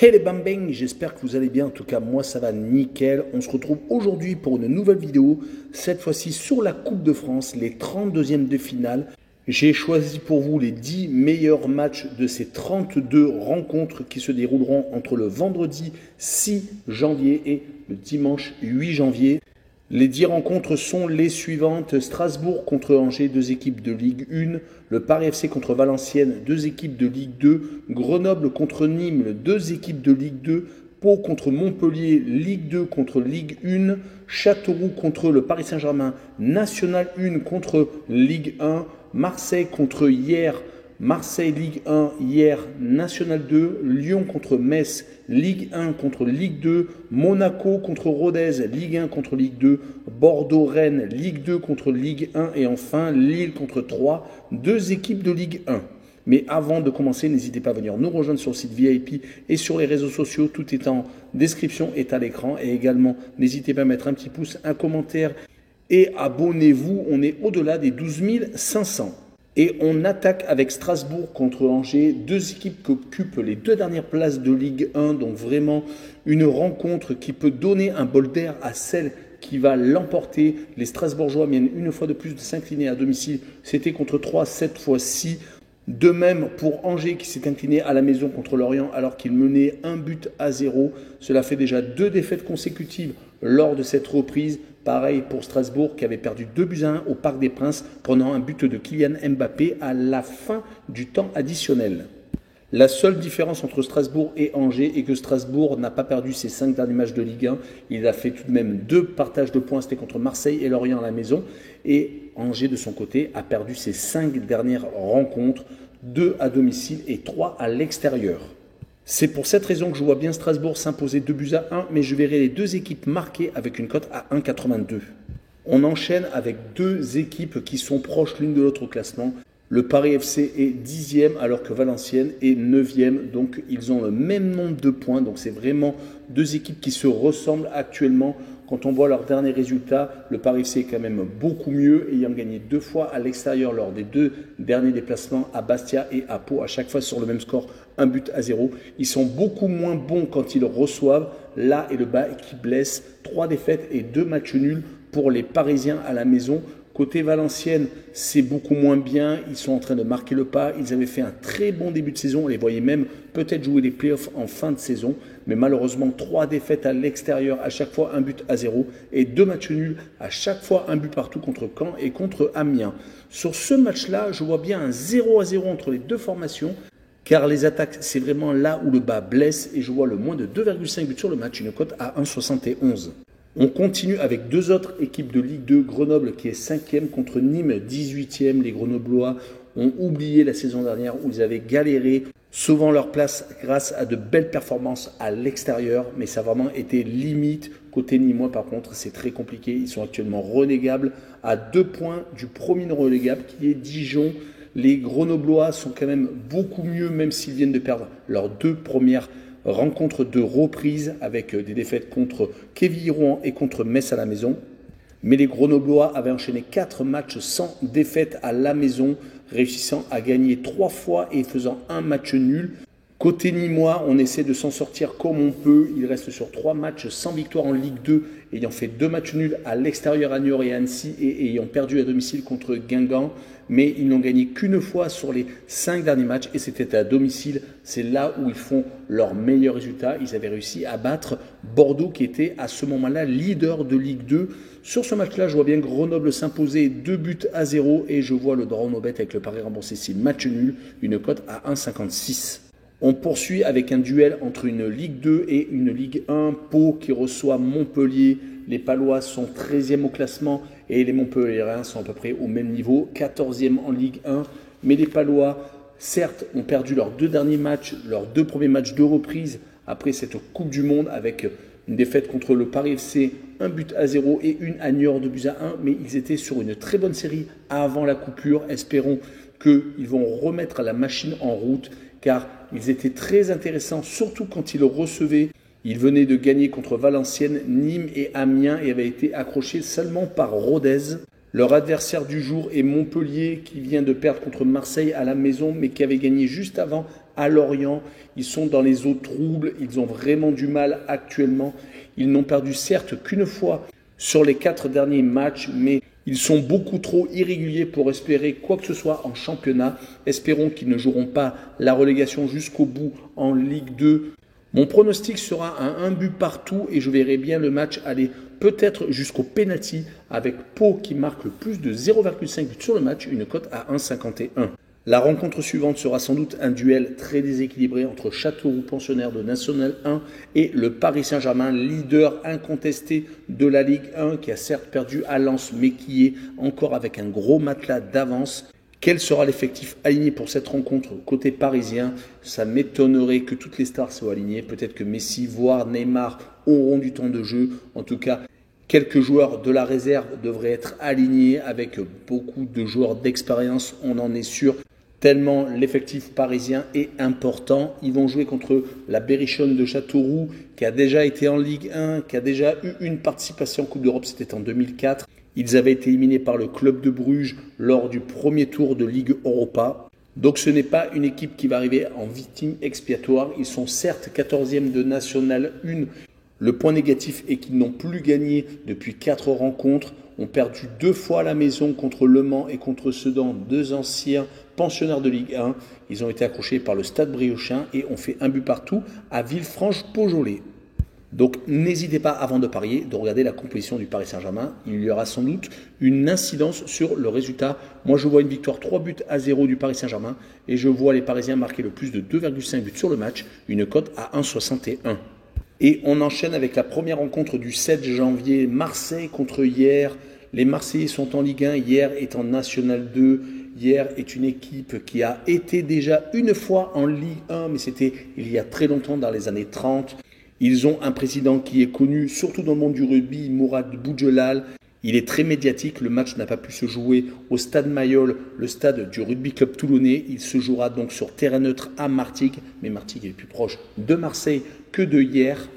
Hey les bambins, j'espère que vous allez bien, en tout cas moi ça va nickel. On se retrouve aujourd'hui pour une nouvelle vidéo, cette fois-ci sur la Coupe de France, les 32e de finale. J'ai choisi pour vous les 10 meilleurs matchs de ces 32 rencontres qui se dérouleront entre le vendredi 6 janvier et le dimanche 8 janvier. Les 10 rencontres sont les suivantes: Strasbourg contre Angers, 2 équipes de Ligue 1. Le Paris FC contre Valenciennes, 2 équipes de Ligue 2. Grenoble contre Nîmes, 2 équipes de Ligue 2. Pau contre Montpellier, Ligue 2 contre Ligue 1. Châteauroux contre le Paris Saint-Germain, National 1 contre Ligue 1. Marseille contre Hyères, Marseille Ligue 1, Hyères National 2, Lyon contre Metz, Ligue 1 contre Ligue 2, Monaco contre Rodez, Ligue 1 contre Ligue 2, Bordeaux-Rennes, Ligue 2 contre Ligue 1 et enfin Lille contre Troyes, 2 équipes de Ligue 1. Mais avant de commencer, n'hésitez pas à venir nous rejoindre sur le site VIP et sur les réseaux sociaux, tout est en description, est à l'écran. Et également, n'hésitez pas à mettre un petit pouce, un commentaire et abonnez-vous, on est au-delà des 12 500. Et on attaque avec Strasbourg contre Angers, 2 équipes qui occupent les 2 dernières places de Ligue 1, donc vraiment une rencontre qui peut donner un bol d'air à celle qui va l'emporter. Les Strasbourgeois viennent une fois de plus de s'incliner à domicile, c'était contre 3, cette fois-ci. De même pour Angers qui s'est incliné à la maison contre Lorient alors qu'il menait 1-0. Cela fait déjà 2 défaites consécutives lors de cette reprise. Pareil pour Strasbourg qui avait perdu 2-1 au Parc des Princes, prenant un but de Kylian Mbappé à la fin du temps additionnel. La seule différence entre Strasbourg et Angers est que Strasbourg n'a pas perdu ses 5 derniers matchs de Ligue 1. Il a fait tout de même 2 partages de points, c'était contre Marseille et Lorient à la maison. Et Angers de son côté a perdu ses 5 dernières rencontres, 2 à domicile et 3 à l'extérieur. C'est pour cette raison que je vois bien Strasbourg s'imposer 2-1, mais je verrai les 2 équipes marquées avec une cote à 1,82. On enchaîne avec 2 équipes qui sont proches l'une de l'autre au classement. Le Paris FC est 10e alors que Valenciennes est 9e, donc ils ont le même nombre de points. Donc c'est vraiment 2 équipes qui se ressemblent actuellement. Quand on voit leurs derniers résultats, le Paris FC est quand même beaucoup mieux, ayant gagné 2 fois à l'extérieur lors des 2 derniers déplacements à Bastia et à Pau, à chaque fois sur le même score, 1-0. Ils sont beaucoup moins bons quand ils reçoivent. Là et le bas qui blesse, 3 défaites et 2 matchs nuls pour les Parisiens à la maison. Côté Valenciennes, c'est beaucoup moins bien. Ils sont en train de marquer le pas. Ils avaient fait un très bon début de saison. On les voyait même peut-être jouer les playoffs en fin de saison. Mais malheureusement, 3 défaites à l'extérieur, à chaque fois 1-0. Et 2 matchs nuls, à chaque fois 1 but partout contre Caen et contre Amiens. Sur ce match-là, je vois bien un 0-0 entre les 2 formations. Car les attaques, c'est vraiment là où le bas blesse. Et je vois le moins de 2,5 buts sur le match, une cote à 1,71. On continue avec 2 autres équipes de Ligue 2, Grenoble qui est 5e contre Nîmes 18e. Les Grenoblois ont oublié la saison dernière où ils avaient galéré, sauvant leur place grâce à de belles performances à l'extérieur, mais ça a vraiment été limite. Côté Nîmois par contre, c'est très compliqué. Ils sont actuellement relégables à 2 points du premier relégable qui est Dijon. Les Grenoblois sont quand même beaucoup mieux, même s'ils viennent de perdre leurs 2 premières rencontre de reprise avec des défaites contre Quevilly-Rouen et contre Metz à la maison. Mais les Grenoblois avaient enchaîné 4 matchs sans défaite à la maison, réussissant à gagner 3 fois et faisant un match nul. Côté Nîmois, on essaie de s'en sortir comme on peut. Il reste sur 3 matchs sans victoire en Ligue 2, ayant fait 2 matchs nuls à l'extérieur à Niort et à Annecy et ayant perdu à domicile contre Guingamp. Mais ils n'ont gagné qu'une fois sur les 5 derniers matchs et c'était à domicile. C'est là où ils font leurs meilleurs résultats. Ils avaient réussi à battre Bordeaux qui était à ce moment-là leader de Ligue 2. Sur ce match-là, je vois bien Grenoble s'imposer 2-0 et je vois le draw no bet avec le pari remboursé si match nul, une cote à 1,56. On poursuit avec un duel entre une Ligue 2 et une Ligue 1. Pau qui reçoit Montpellier. Les Palois sont 13e au classement et les Montpelliérains sont à peu près au même niveau, 14e en Ligue 1. Mais les Palois, certes, ont perdu leurs 2 derniers matchs, leurs 2 premiers matchs de reprise après cette Coupe du Monde avec une défaite contre le Paris FC, 1-0 et une à Niort 2-1. Mais ils étaient sur une très bonne série avant la coupure. Espérons qu'ils vont remettre la machine en route car ils étaient très intéressants, surtout quand ils recevaient. Ils venaient de gagner contre Valenciennes, Nîmes et Amiens et avaient été accrochés seulement par Rodez. Leur adversaire du jour est Montpellier qui vient de perdre contre Marseille à la maison mais qui avait gagné juste avant à Lorient. Ils sont dans les eaux troubles, ils ont vraiment du mal actuellement. Ils n'ont perdu certes qu'une fois sur les 4 derniers matchs, mais ils sont beaucoup trop irréguliers pour espérer quoi que ce soit en championnat. Espérons qu'ils ne joueront pas la relégation jusqu'au bout en Ligue 2. Mon pronostic sera un but partout et je verrai bien le match aller peut-être jusqu'au penalty avec Pau qui marque le plus de 0,5 buts sur le match, une cote à 1,51. La rencontre suivante sera sans doute un duel très déséquilibré entre Châteauroux, pensionnaire de National 1, et le Paris Saint-Germain, leader incontesté de la Ligue 1, qui a certes perdu à Lens, mais qui est encore avec un gros matelas d'avance. Quel sera l'effectif aligné pour cette rencontre côté parisien? Ça m'étonnerait que toutes les stars soient alignées. Peut-être que Messi, voire Neymar auront du temps de jeu. En tout cas, quelques joueurs de la réserve devraient être alignés avec beaucoup de joueurs d'expérience, on en est sûr. Tellement l'effectif parisien est important. Ils vont jouer contre la Berrichonne de Châteauroux, qui a déjà été en Ligue 1, qui a déjà eu une participation en Coupe d'Europe, c'était en 2004. Ils avaient été éliminés par le Club de Bruges lors du premier tour de Ligue Europa. Donc ce n'est pas une équipe qui va arriver en victime expiatoire. Ils sont certes 14e de National 1. Le point négatif est qu'ils n'ont plus gagné depuis 4 rencontres. Ont perdu 2 fois à la maison contre Le Mans et contre Sedan, 2 anciens pensionnaires de Ligue 1. Ils ont été accrochés par le Stade Briochin et ont fait un but partout à Villefranche-Beaujolais. Donc n'hésitez pas avant de parier de regarder la composition du Paris Saint-Germain. Il y aura sans doute une incidence sur le résultat. Moi je vois une victoire 3-0 du Paris Saint-Germain et je vois les Parisiens marquer le plus de 2,5 buts sur le match, une cote à 1,61. Et on enchaîne avec la première rencontre du 7 janvier, Marseille contre Hyères. Les Marseillais sont en Ligue 1, Hyères est en National 2. Hyères est une équipe qui a été déjà une fois en Ligue 1, mais c'était il y a très longtemps, dans les années 30. Ils ont un président qui est connu, surtout dans le monde du rugby, Mourad Boudjelal. Il est très médiatique, le match n'a pas pu se jouer au stade Mayol, le stade du rugby club toulonnais. Il se jouera donc sur terrain neutre à Martigues, mais Martigues est plus proche de Marseille que de Hyères.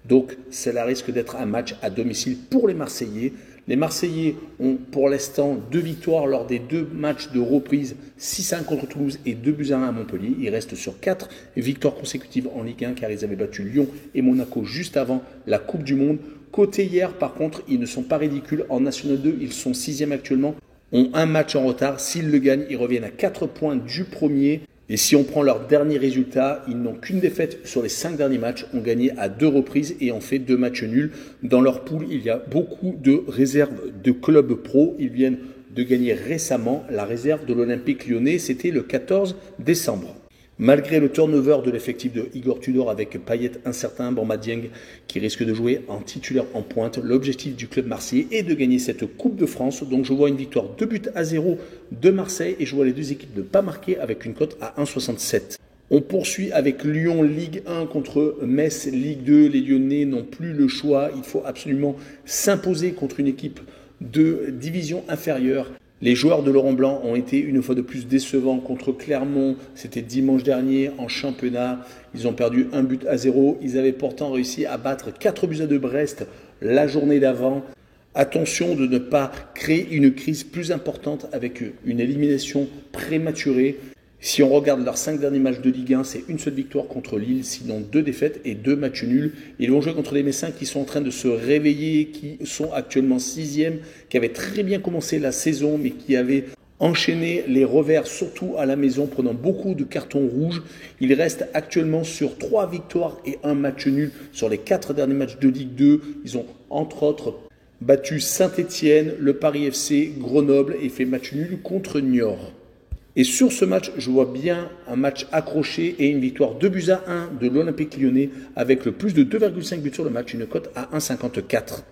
Donc cela risque d'être un match à domicile pour les Marseillais. Les Marseillais ont pour l'instant 2 victoires lors des 2 matchs de reprise, 6-1 contre Toulouse et 2-1 à Montpellier. Ils restent sur 4 victoires consécutives en Ligue 1 car ils avaient battu Lyon et Monaco juste avant la Coupe du Monde. Côté Hyères, par contre, ils ne sont pas ridicules. En National 2, ils sont 6e actuellement, ont un match en retard. S'ils le gagnent, ils reviennent à 4 points du premier. Et si on prend leurs derniers résultats, ils n'ont qu'une défaite sur les 5 derniers matchs, ont gagné à 2 reprises et ont fait 2 matchs nuls. Dans leur poule, il y a beaucoup de réserves de clubs pro. Ils viennent de gagner récemment la réserve de l'Olympique Lyonnais, c'était le 14 décembre. Malgré le turnover de l'effectif de Igor Tudor avec Payet incertain, Bamba Dieng qui risque de jouer en titulaire en pointe, l'objectif du club marseillais est de gagner cette Coupe de France. Donc je vois une victoire 2-0 de Marseille et je vois les 2 équipes ne pas marquer avec une cote à 1,67. On poursuit avec Lyon Ligue 1 contre Metz Ligue 2. Les Lyonnais n'ont plus le choix. Il faut absolument s'imposer contre une équipe de division inférieure. Les joueurs de Laurent Blanc ont été une fois de plus décevants contre Clermont. C'était dimanche dernier en championnat. Ils ont perdu 1-0. Ils avaient pourtant réussi à battre 4-2 Brest la journée d'avant. Attention de ne pas créer une crise plus importante avec une élimination prématurée. Si on regarde leurs 5 derniers matchs de Ligue 1, c'est une seule victoire contre Lille, sinon 2 défaites et 2 matchs nuls. Ils vont jouer contre les Messins qui sont en train de se réveiller, qui sont actuellement 6e, qui avaient très bien commencé la saison, mais qui avaient enchaîné les revers, surtout à la maison, prenant beaucoup de cartons rouges. Ils restent actuellement sur 3 victoires et 1 match nul sur les 4 derniers matchs de Ligue 2. Ils ont entre autres battu Saint-Étienne, le Paris FC, Grenoble et fait match nul contre Niort. Et sur ce match, je vois bien un match accroché et une victoire 2-1 de l'Olympique Lyonnais avec le plus de 2,5 buts sur le match, une cote à 1,54.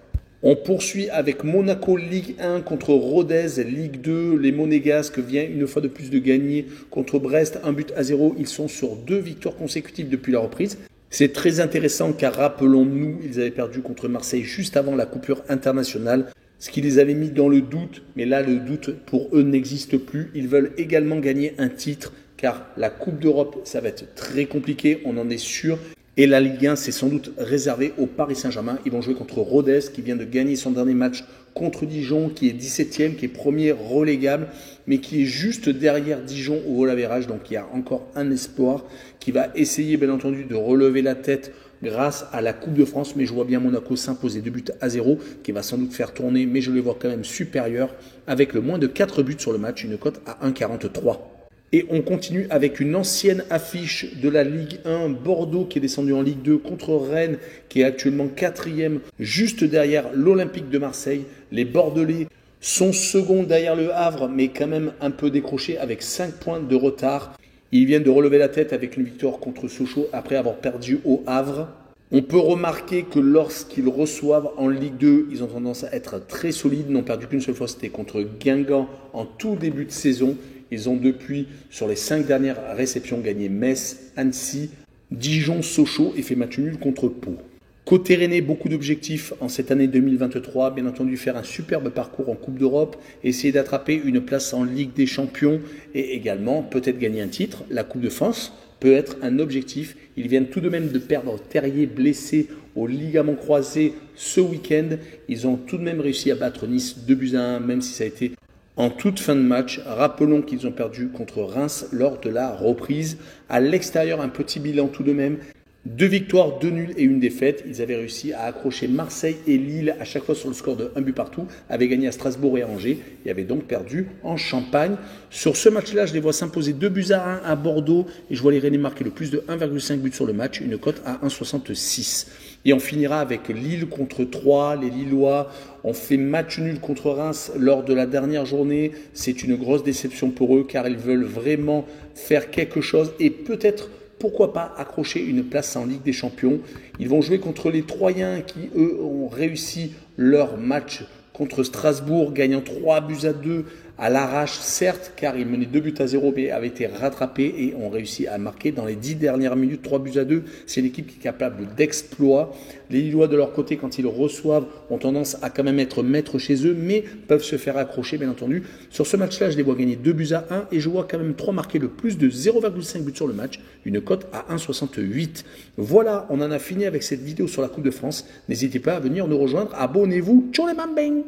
On poursuit avec Monaco Ligue 1 contre Rodez Ligue 2. Les Monégasques viennent une fois de plus de gagner contre Brest 1-0. Ils sont sur 2 victoires consécutives depuis la reprise. C'est très intéressant car rappelons-nous, ils avaient perdu contre Marseille juste avant la coupure internationale. Ce qui les avait mis dans le doute, mais là le doute pour eux n'existe plus. Ils veulent également gagner un titre car la Coupe d'Europe, ça va être très compliqué, on en est sûr. Et la Ligue 1, c'est sans doute réservé au Paris Saint-Germain. Ils vont jouer contre Rodez, qui vient de gagner son dernier match contre Dijon, qui est 17e, qui est premier relégable, mais qui est juste derrière Dijon au goal average. Donc il y a encore un espoir qui va essayer, bien entendu, de relever la tête grâce à la Coupe de France. Mais je vois bien Monaco s'imposer 2-0, qui va sans doute faire tourner, mais je les vois quand même supérieurs, avec le moins de 4 buts sur le match, une cote à 1,43. Et on continue avec une ancienne affiche de la Ligue 1, Bordeaux qui est descendu en Ligue 2 contre Rennes qui est actuellement 4e, juste derrière l'Olympique de Marseille. Les Bordelais sont seconds derrière le Havre, mais quand même un peu décrochés avec 5 points de retard. Ils viennent de relever la tête avec une victoire contre Sochaux après avoir perdu au Havre. On peut remarquer que lorsqu'ils reçoivent en Ligue 2, ils ont tendance à être très solides, n'ont perdu qu'une seule fois, c'était contre Guingamp en tout début de saison. Ils ont depuis, sur les 5 dernières réceptions, gagné Metz, Annecy, Dijon, Sochaux et fait match nul contre Pau. Côté Rennais, beaucoup d'objectifs en cette année 2023. Bien entendu, faire un superbe parcours en Coupe d'Europe, essayer d'attraper une place en Ligue des Champions et également peut-être gagner un titre. La Coupe de France peut être un objectif. Ils viennent tout de même de perdre Terrier blessé au ligament croisé ce week-end. Ils ont tout de même réussi à battre Nice 2-1, même si ça a été en toute fin de match. Rappelons qu'ils ont perdu contre Reims lors de la reprise. À l'extérieur, un petit bilan tout de même. 2 victoires, 2 nuls et 1 défaite. Ils avaient réussi à accrocher Marseille et Lille à chaque fois sur le score de 1 but partout. Avaient gagné à Strasbourg et à Angers et avaient donc perdu en Champagne. Sur ce match-là, je les vois s'imposer 2-1 à Bordeaux et je vois les Rennais marquer le plus de 1,5 but sur le match, une cote à 1,66. Et on finira avec Lille contre Troyes. Les Lillois ont fait match nul contre Reims lors de la dernière journée. C'est une grosse déception pour eux car ils veulent vraiment faire quelque chose et peut-être, pourquoi pas, accrocher une place en Ligue des Champions. Ils vont jouer contre les Troyens qui, eux, ont réussi leur match contre Strasbourg, gagnant 3-2 à l'arrache, certes, car ils menaient 2-0, mais avaient été rattrapés et ont réussi à marquer dans les 10 dernières minutes 3-2. C'est une équipe qui est capable d'exploits. Les Lillois, de leur côté, quand ils reçoivent, ont tendance à quand même être maîtres chez eux, mais peuvent se faire accrocher, bien entendu. Sur ce match-là, je les vois gagner 2-1 et je vois quand même 3 marquer le plus de 0,5 buts sur le match, une cote à 1,68. Voilà, on en a fini avec cette vidéo sur la Coupe de France. N'hésitez pas à venir nous rejoindre. Abonnez-vous. Ciao les bambins!